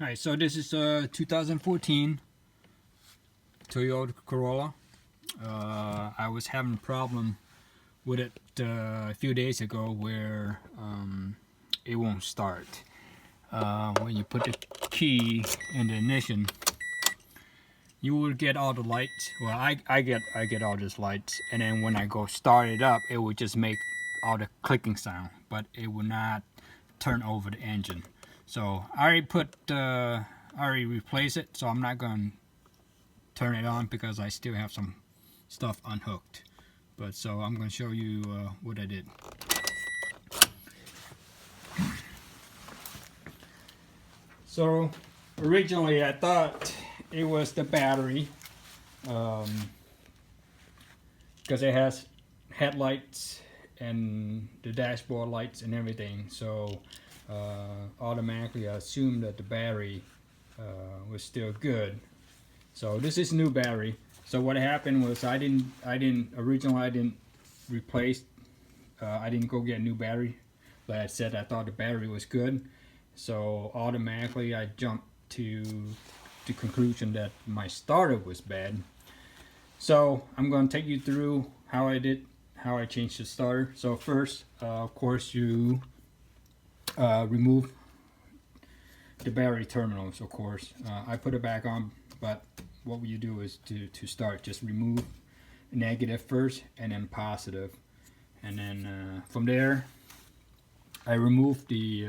Hi, so this is a 2014 Toyota Corolla. I was having a problem with it a few days ago where it won't start. When you put the key in the ignition, you will get all the lights. Well, I get all these lights, and then when I go start it up, it will just make all the clicking sound, but it will not turn over the engine. So I already replaced it, so I'm not going to turn it on because I still have some stuff unhooked. But so I'm going to show you what I did. So originally I thought it was the battery because it has headlights and the dashboard lights and everything. So automatically I assumed that the battery was still good. So this is new battery. So what happened was I didn't replace. I didn't go get a new battery. Like I said, I thought the battery was good. So automatically I jumped to the conclusion that my starter was bad. So I'm going to take you through how I changed the starter. So first, of course, you remove the battery terminals. Of course, I put it back on, but what you do is to start, just remove negative first and then positive, and then from there I remove the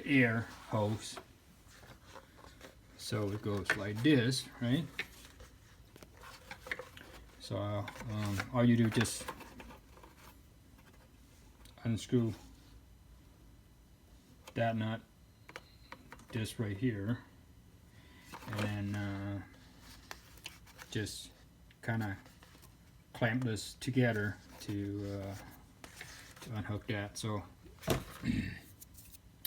air hose. So it goes like this, right? So all you do, just unscrew that nut, this right here, and then just kind of clamp this together to unhook that. So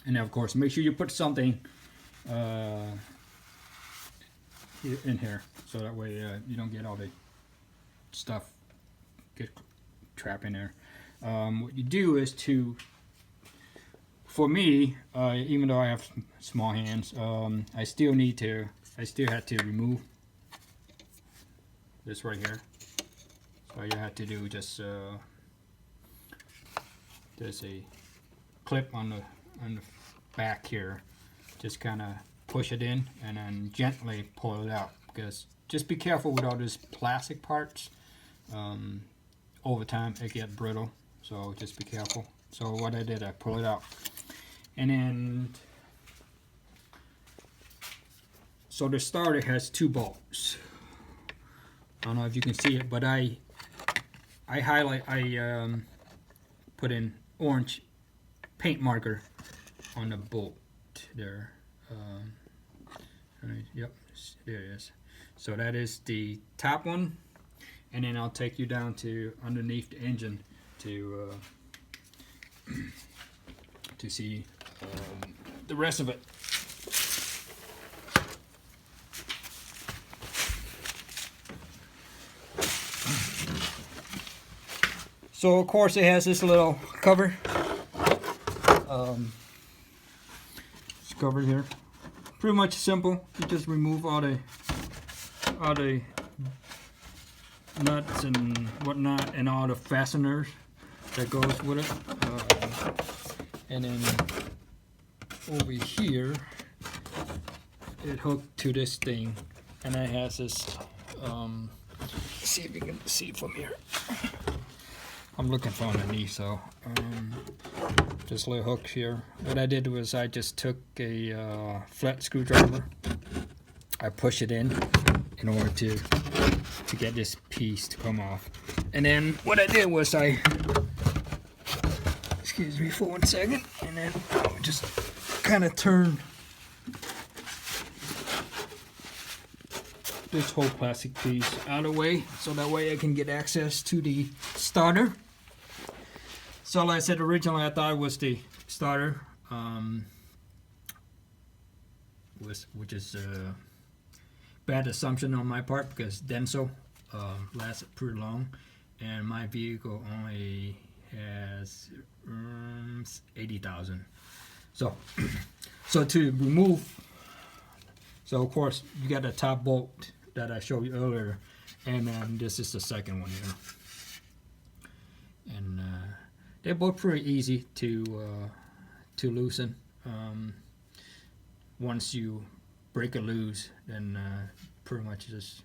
and of course make sure you put something in here, so that way you don't get all the stuff get trapped in there. What you do is for me, even though I have small hands, I still had to remove this right here. So you have to do just there's a clip on the back here. Just kind of push it in and then gently pull it out, because just be careful with all these plastic parts. Over time it gets brittle, so just be careful. So what I did, I pull it out, and then so the starter has two bolts. I don't know if you can see it, but I put in orange paint marker on the bolt there. Yep, there it is. So that is the top one, and then I'll take you down to underneath the engine to see the rest of it. So of course it has this little cover. It's covered here. Pretty much simple. You just remove all the nuts and whatnot, and all the fasteners that goes with it. And then over here, it hooked to this thing, and it has this. See if you can see from here. I'm looking for underneath, so this little hook here. What I did was I just took a flat screwdriver. I push it in order to get this piece to come off. And then what I did was excuse me for 1 second, and then I just kind of turn this whole plastic piece out of the way, so that way I can get access to the starter. So like I said, originally I thought it was the starter, which is a bad assumption on my part, because Denso lasted pretty long, and my vehicle only has 80,000. So So to remove, so of course you got the top bolt that I showed you earlier, and then this is the second one here. And they're both pretty easy to loosen. Once you break it loose, then pretty much just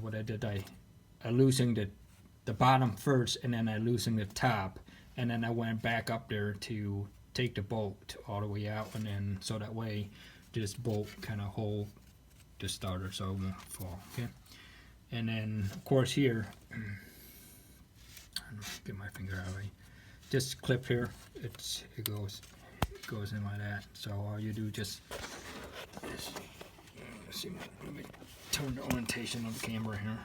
what I did, I loosened the bottom first, and then I loosened the top, and then I went back up there to take the bolt all the way out, and then so that way this bolt kind of hold the starter so it won't fall. Okay, and then of course here, get my finger out of the way. This clip here, it goes in like that. So all you do just let's see, let me turn the orientation of the camera here.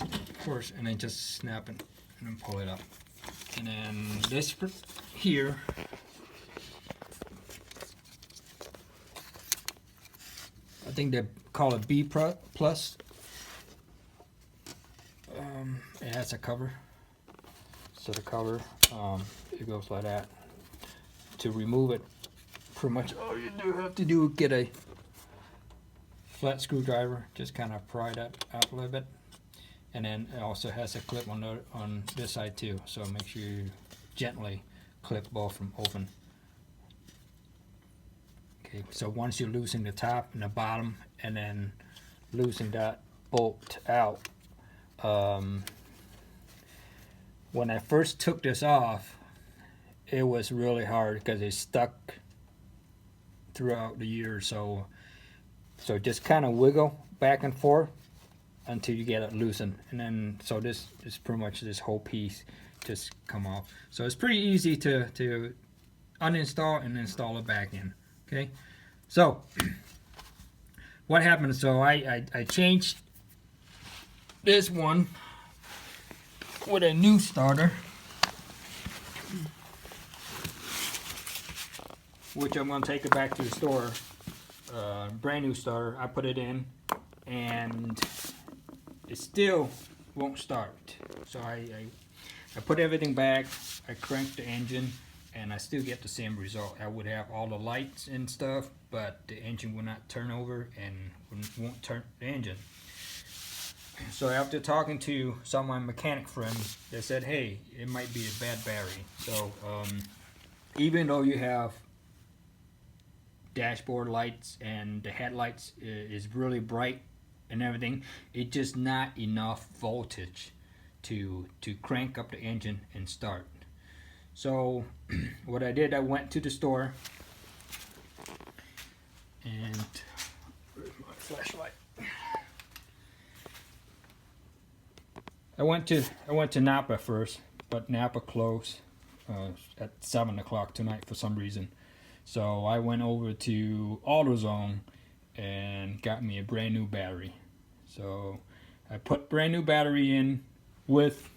Of course, and then just snap it and then pull it up. And then this here, I think they call it B plus. It has a cover. So the cover, it goes like that. To remove it, pretty much all you do have to do is get a flat screwdriver, just kind of pry that out a little bit, and then it also has a clip on this side too. So make sure you gently clip both from open. Okay, so once you loosen the top and the bottom, and then loosen that bolt out. When I first took this off, it was really hard because it stuck throughout the year. So just kind of wiggle back and forth until you get it loosened, and then so this is pretty much this whole piece just come off. So it's pretty easy to uninstall and install it back in. Okay, so what happened? So I changed this one with a new starter, which I'm going to take it back to the store. Brand new starter. I put it in, and it still won't start. So I put everything back. I cranked the engine, and I still get the same result. I would have all the lights and stuff, but the engine will not turn over and won't turn the engine. So after talking to some of my mechanic friends, they said, hey, it might be a bad battery. So even though you have dashboard lights and the headlights is really bright and everything, it's just not enough voltage to crank up the engine and start. So what I did, I went to the store, and where's my flashlight? I went to Napa first, but Napa closed at 7 o'clock tonight for some reason. So I went over to AutoZone and got me a brand new battery. So I put brand new battery in with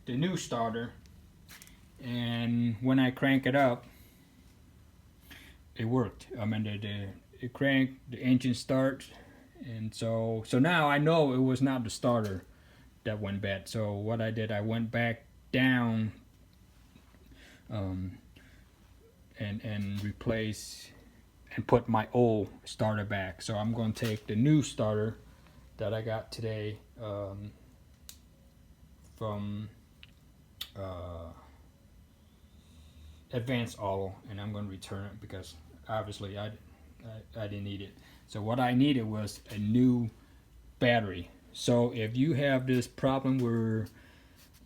the new starter, and when I crank it up, it worked. I mean, it cranked, the engine starts, and so now I know it was not the starter that went bad. So what I did, I went back down and replace and put my old starter back. So I'm going to take the new starter that I got today from Advanced Auto, and I'm going to return it because obviously I didn't need it. So what I needed was a new battery. So if you have this problem where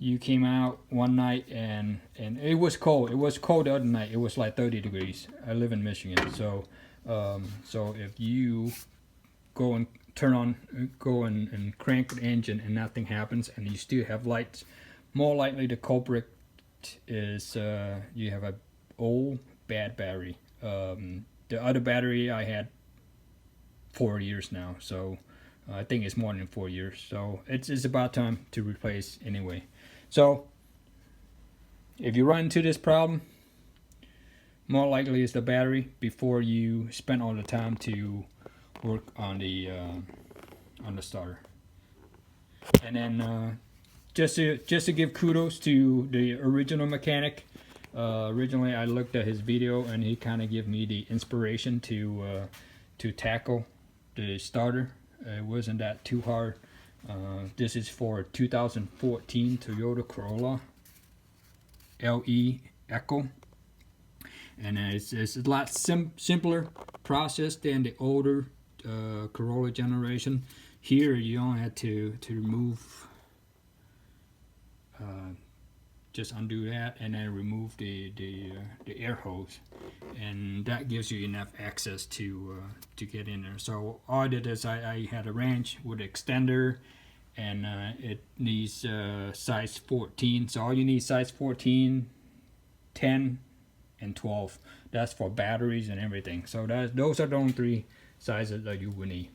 you came out one night and it was cold the other night, it was like 30 degrees. I live in Michigan, so if you go and crank the engine and nothing happens and you still have lights, more likely the culprit is you have a old bad battery. The other battery I had 4 years now, so I think it's more than 4 years, so it's about time to replace anyway. So if you run into this problem, more likely it's the battery before you spend all the time to work on the starter. And then just to give kudos to the original mechanic, Originally I looked at his video and he kind of gave me the inspiration to tackle the starter. It wasn't that too hard. This is for 2014 Toyota Corolla LE Echo, and it's a lot simpler process than the older Corolla generation. Here you only had to remove, just undo that and then remove the air hose, and that gives you enough access to get in there. So all I did is I had a wrench with an extender, and it needs size 14. So all you need size 14, 10, and 12. That's for batteries and everything. So those are the only 3 sizes that you will need.